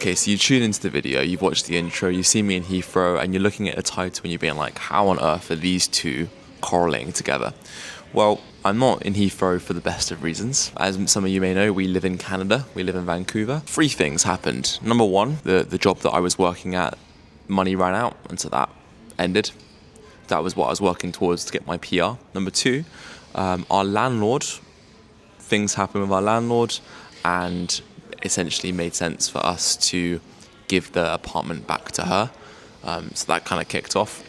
Okay, so you tune into the video, you've watched the intro, you see me in Heathrow, and you're looking at the title and you're being like, how on earth are these two correlating together? Well, I'm not in Heathrow for the best of reasons. As some of you may know, we live in Canada, we live in Vancouver. Three things happened. Number one, the job that I was working at, money ran out, and so that ended. That was what I was working towards to get my PR. Number two, our landlord, things happened with our landlord, and essentially made sense for us to give the apartment back to her. So that kind of kicked off.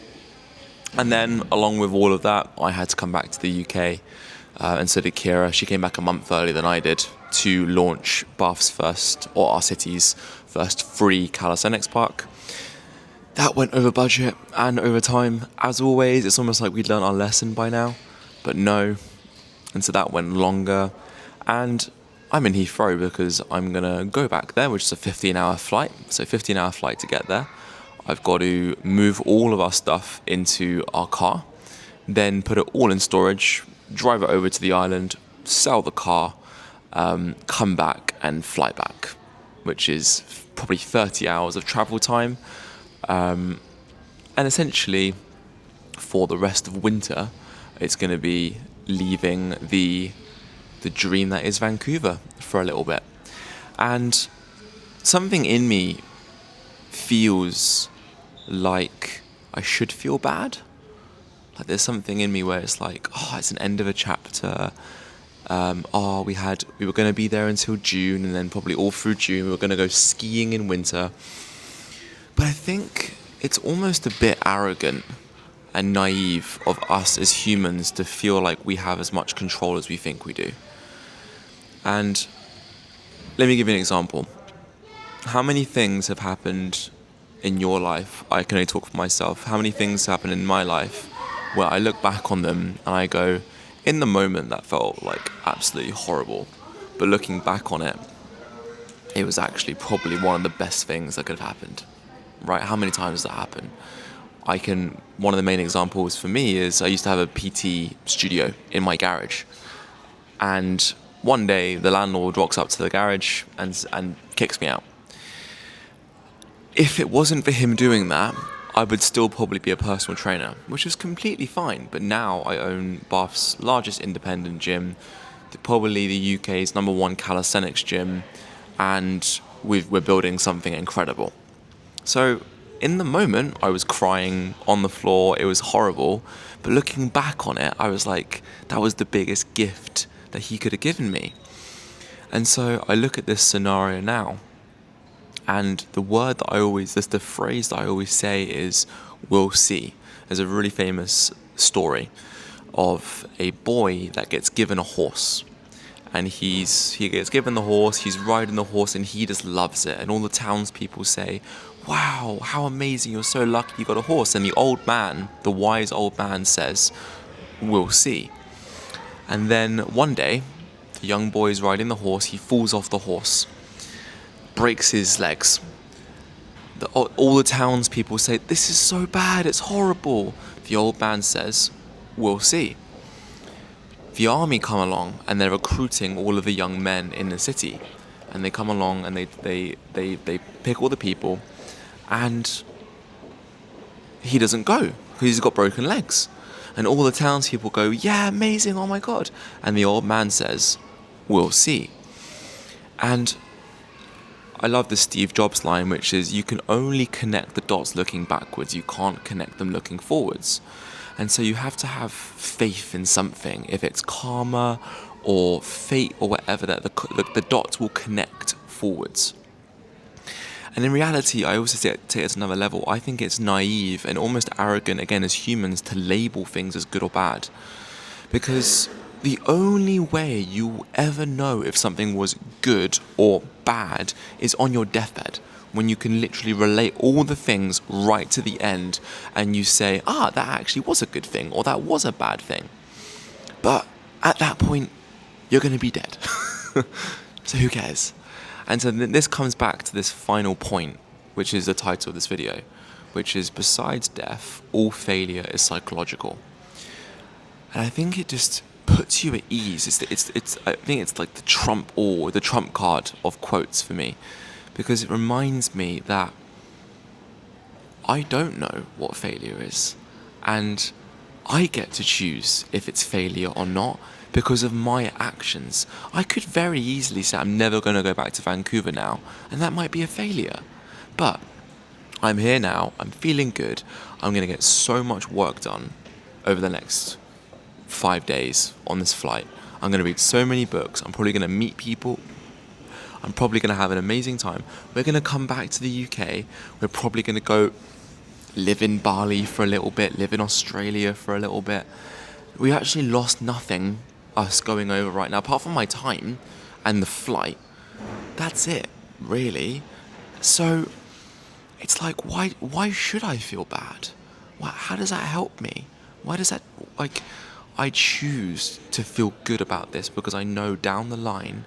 And then along with all of that, I had to come back to the UK, and so did Kira. She came back a month earlier than I did to launch Bath's first, or our city's first, free calisthenics park. That went over budget and over time. As always, it's almost like we'd learned our lesson by now, but no. And so that went longer. And I'm in Heathrow because I'm going to go back there, which is a 15-hour flight. So 15-hour flight to get there. I've got to move all of our stuff into our car, then put it all in storage, drive it over to the island, sell the car, come back and fly back, which is probably 30 hours of travel time. And essentially, for the rest of winter, it's going to be leaving the dream that is Vancouver for a little bit. And something in me feels like I should feel bad. Like there's something in me where it's like, oh, it's an end of a chapter. We were going to be there until June, and then probably all through June we were going to go skiing in winter. But I think it's almost a bit arrogant and naive of us as humans to feel like we have as much control as we think we do. And let me give you an example. How many things have happened in your life? I can only talk for myself. How many things happened in my life where I look back on them and I go, in the moment that felt like absolutely horrible, but looking back on it, it was actually probably one of the best things that could have happened. Right? How many times does that happen? One of the main examples for me is I used to have a PT studio in my garage. And one day the landlord walks up to the garage and kicks me out. If it wasn't for him doing that, I would still probably be a personal trainer, which is completely fine. But now I own Bath's largest independent gym, probably the UK's number one calisthenics gym, and we're building something incredible. So in the moment, I was crying on the floor. It was horrible. But looking back on it, I was like, that was the biggest gift that he could have given me. And so I look at this scenario now, and the phrase that I always say is, we'll see. There's a really famous story of a boy that gets given a horse. And he gets given the horse, he's riding the horse, and he just loves it. And all the townspeople say, wow, how amazing, you're so lucky you got a horse. And the old man, the wise old man says, we'll see. And then one day, the young boy is riding the horse, he falls off the horse, breaks his legs. All the townspeople say, this is so bad, it's horrible. The old man says, we'll see. The army come along and they're recruiting all of the young men in the city, and they come along and they pick all the people, and he doesn't go because he's got broken legs, and all the townspeople go, yeah, amazing, oh my god, and the old man says, we'll see. And I love the Steve Jobs line, which is, you can only connect the dots looking backwards, you can't connect them looking forwards. And so you have to have faith in something. If it's karma or fate or whatever, that the dots will connect forwards. And in reality, I also take it to another level. I think it's naive and almost arrogant, again, as humans, to label things as good or bad. Because the only way you will ever know if something was good or bad is on your deathbed, when you can literally relate all the things right to the end and you say, that actually was a good thing or that was a bad thing. But at that point, you're going to be dead. So who cares? And so this comes back to this final point, which is the title of this video, which is, besides death, all failure is psychological. And I think it just puts you at ease. I think it's like the trump card of quotes for me. because it reminds me that I don't know what failure is. And I get to choose if it's failure or not because of my actions. I could very easily say I'm never going to go back to Vancouver now, and that might be a failure. But I'm here now, I'm feeling good, I'm going to get so much work done over the next 5 days on this flight. I'm going to read so many books, I'm probably going to meet people, I'm probably going to have an amazing time. We're going to come back to the UK, we're probably going to go live in Bali for a little bit, live in Australia for a little bit. We actually lost nothing, us going over right now, apart from my time and the flight. That's it, really. So it's like, why should I feel bad? How does that help me? Why does that, like, I choose to feel good about this because I know down the line,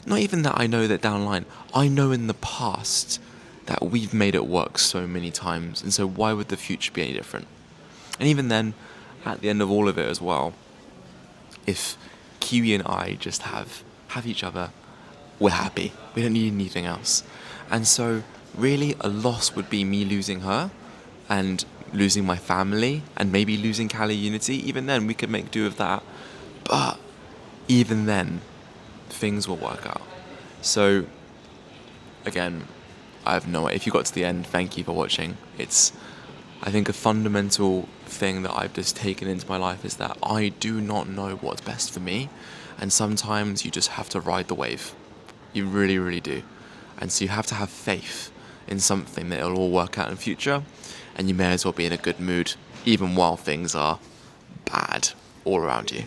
not even that I know that down the line, I know in the past that we've made it work so many times, and so why would the future be any different? And even then, at the end of all of it as well, if Kiwi and I just have each other, we're happy. We don't need anything else. And so really a loss would be me losing her and losing my family and maybe losing Cali Unity. Even then we could make do of that. But even then, things will work out. So again, I have no idea. If you got to the end, thank you for watching. It's, I think, a fundamental thing that I've just taken into my life is that I do not know what's best for me, and sometimes you just have to ride the wave. You really, really do. And so you have to have faith in something that it'll all work out in the future, and you may as well be in a good mood even while things are bad all around you.